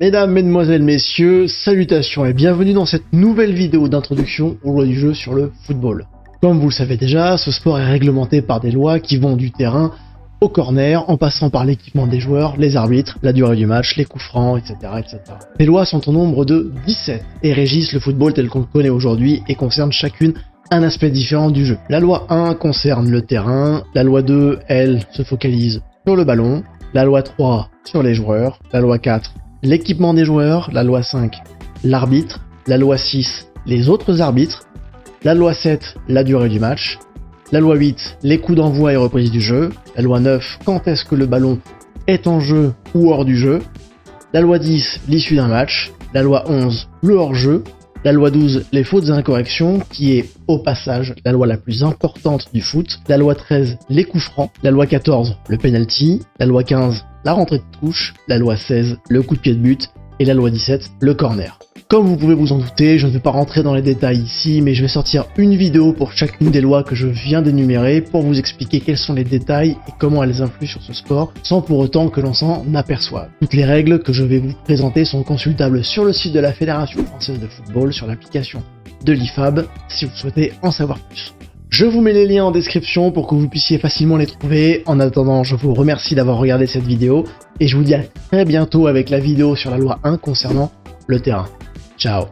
Mesdames, mesdemoiselles, messieurs, salutations et bienvenue dans cette nouvelle vidéo d'introduction aux lois du jeu sur le football. Comme vous le savez déjà, ce sport est réglementé par des lois qui vont du terrain au corner, en passant par l'équipement des joueurs, les arbitres, la durée du match, les coups francs, etc., etc. Les lois sont au nombre de 17 et régissent le football tel qu'on le connaît aujourd'hui et concernent chacune un aspect différent du jeu. La loi 1 concerne le terrain, la loi 2, elle, se focalise sur le ballon, la loi 3 sur les joueurs, la loi 4 l'équipement des joueurs, la loi 5 l'arbitre, la loi 6 les autres arbitres, la loi 7 la durée du match, la loi 8 les coups d'envoi et reprise du jeu, la loi 9 quand est-ce que le ballon est en jeu ou hors du jeu, la loi 10 l'issue d'un match, la loi 11 le hors-jeu, la loi 12 les fautes et incorrections qui est au passage la loi la plus importante du foot, la loi 13 les coups francs, la loi 14 le penalty, la loi 15 la rentrée de touche, la loi 16 le coup de pied de but et la loi 17 le corner. Comme vous pouvez vous en douter, je ne vais pas rentrer dans les détails ici, mais je vais sortir une vidéo pour chacune des lois que je viens d'énumérer pour vous expliquer quels sont les détails et comment elles influent sur ce sport, sans pour autant que l'on s'en aperçoive. Toutes les règles que je vais vous présenter sont consultables sur le site de la Fédération Française de Football, sur l'application de l'IFAB, si vous souhaitez en savoir plus. Je vous mets les liens en description pour que vous puissiez facilement les trouver. En attendant, je vous remercie d'avoir regardé cette vidéo et je vous dis à très bientôt avec la vidéo sur la loi 1 concernant le terrain. Ciao.